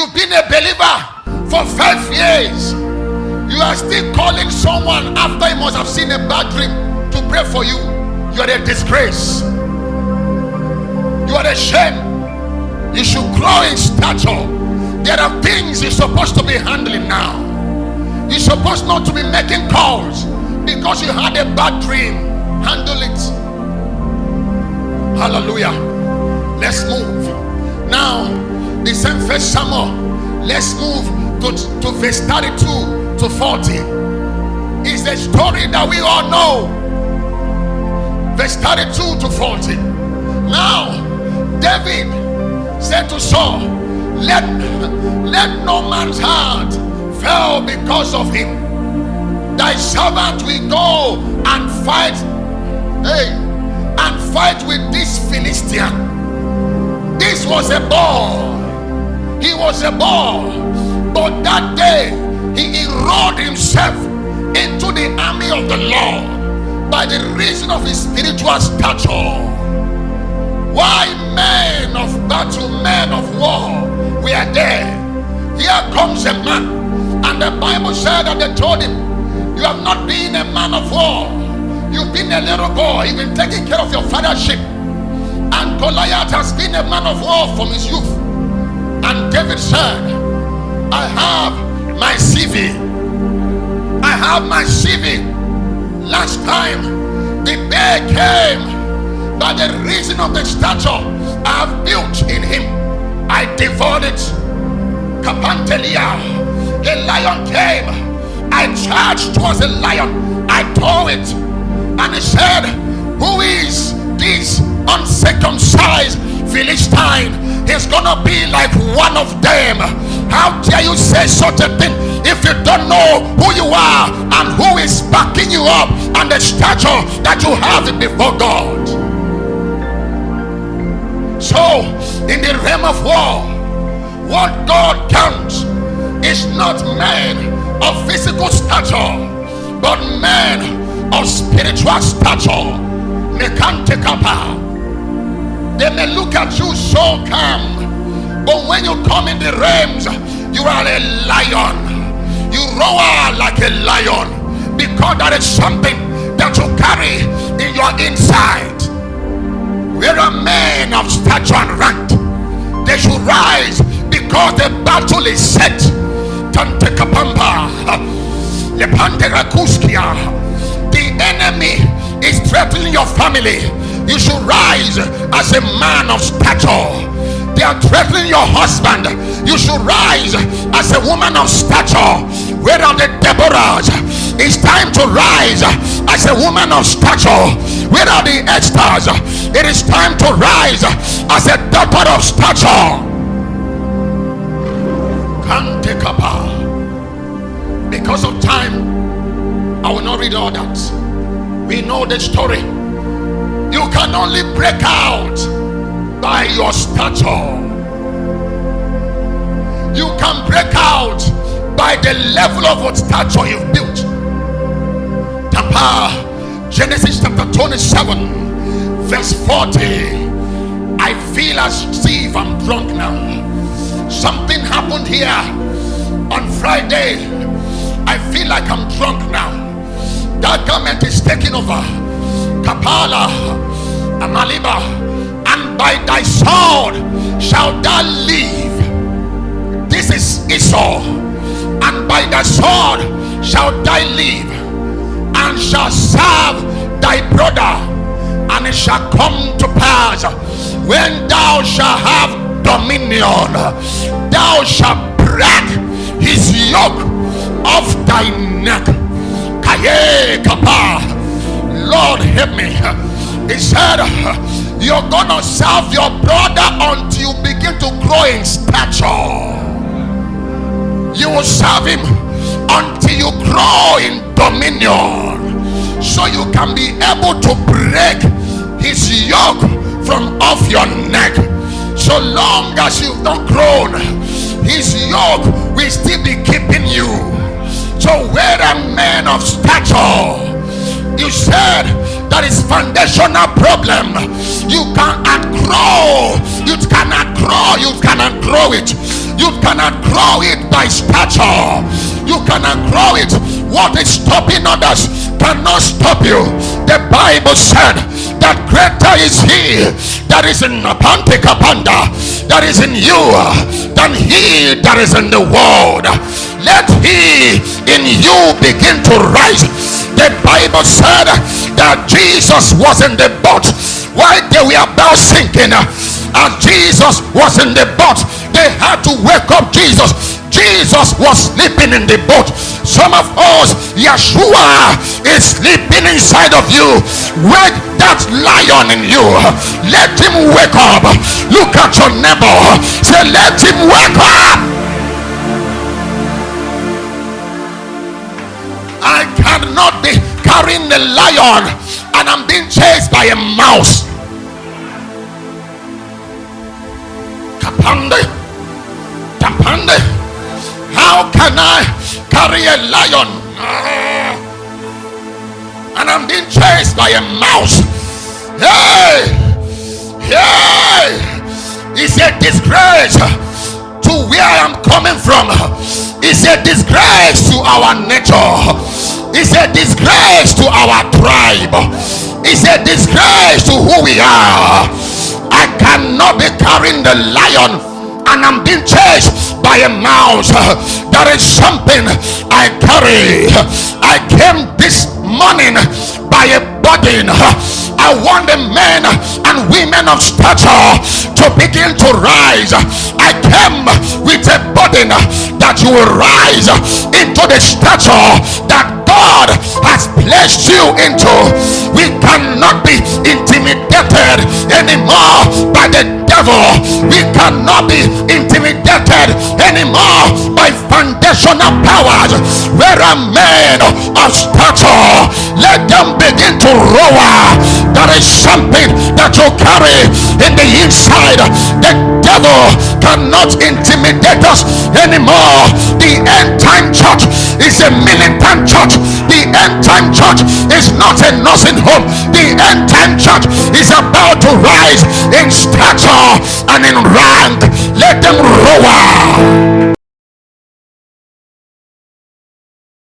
You've been a believer for 5 years. You are still calling someone after he must have seen a bad dream to pray for you. You are a disgrace. You are a shame. You should grow in stature. There are things you're supposed to be handling now. You're supposed not to be making calls because you had a bad dream. Handle it. Hallelujah. Let's move. Now, the same First Samuel. Let's move to verse 32 to 40. It's a story that we all know. Verse 32 to 40. Now, David said to Saul, let no man's heart fail because of him. Thy servant will go and fight, with this Philistine. This was a boy. He was a boy, but that day he enrolled himself into the army of the Lord by the reason of his spiritual stature. Why men of battle, men of war were there? Here comes a man, and the Bible said that they told him, you have not been a man of war. You've been a little boy. You've been taking care of your father's sheep. And Goliath has been a man of war from his youth. And David said, I have my CV. I have my CV. Last time the bear came by the reason of the stature I have built in him. I devoured it. Kapantelia. A lion came. I charged towards a lion. I tore it. And he said, who is this uncircumcised Philistine? He's gonna be like one of them. How dare you say such a thing if you don't know who you are and who is backing you up and the stature that you have before God? So in the realm of war, what God counts is not men of physical stature, but men of spiritual stature. They may look at you so calm, but when you come in the realms, you are a lion. You roar like a lion because there is something that you carry in your inside. We are men of stature and rank. They should rise because the battle is set. The enemy is threatening your family. You should rise as a man of stature. They are threatening your husband. You should rise as a woman of stature. Where are the Deborahs? It's time to rise as a woman of stature. Where are the Esthers? It is time to rise as a daughter of stature. Can't take up. Because of time, I will not read all that. We know the story. You can only break out by your stature. You can break out by the level of what stature you've built. Genesis chapter 27 verse 40. I feel as if I'm drunk now. Something happened here on Friday. I feel like I'm drunk now. That garment is taking over. Kapala, Amaliba, and by thy sword shall thou live. This is Esau. And by thy sword shall thou live, and shall serve thy brother. And it shall come to pass, when thou shalt have dominion, thou shalt break his yoke off thy neck. Kaye kapa. Lord help me. He said, you're gonna serve your brother until you begin to grow in stature. You will serve him until you grow in dominion, so you can be able to break his yoke from off your neck. So long as you've not grown, his yoke will still be keeping you. So where a man of stature, you said that is foundational problem. You cannot grow. You cannot grow. You cannot grow it. You cannot grow it by stature. You cannot grow it. What is stopping others cannot stop you. The Bible said that greater is he that is in Pantikapanda, that is in you, than he that is in the world. Let he in you begin to rise. The Bible said that Jesus was in the boat while they were about sinking. As Jesus was in the boat, they had to wake up Jesus. Jesus was sleeping in the boat. Some of us, Yeshua is sleeping inside of you. Wake that lion in you. Let him wake up. Look at your neighbor. Say, let him wake up. I cannot be carrying the lion and I'm being chased by a mouse. Kapande, tapande. How can I carry a lion and I'm being chased by a mouse? Hey, hey, it's a disgrace to where I'm coming from. It's a disgrace to our nature. It's a disgrace to our tribe. It's a disgrace to who we are. I cannot be carrying the lion and I'm being chased by a mouse. There is something I carry. I came this morning by a burden. I want the men and women of stature to begin to rise. I came with a burden that you will rise into the stature that God has placed you into. We cannot be intimidated anymore by the devil. We cannot be intimidated anymore by foundational powers. Where are men of stature? Let them begin to roar. There is something that you carry in the inside. The devil cannot intimidate us anymore. The end time church is a militant church. The end time church is not a nursing home. The end time church is about to rise in stature and in rank. Let them roar.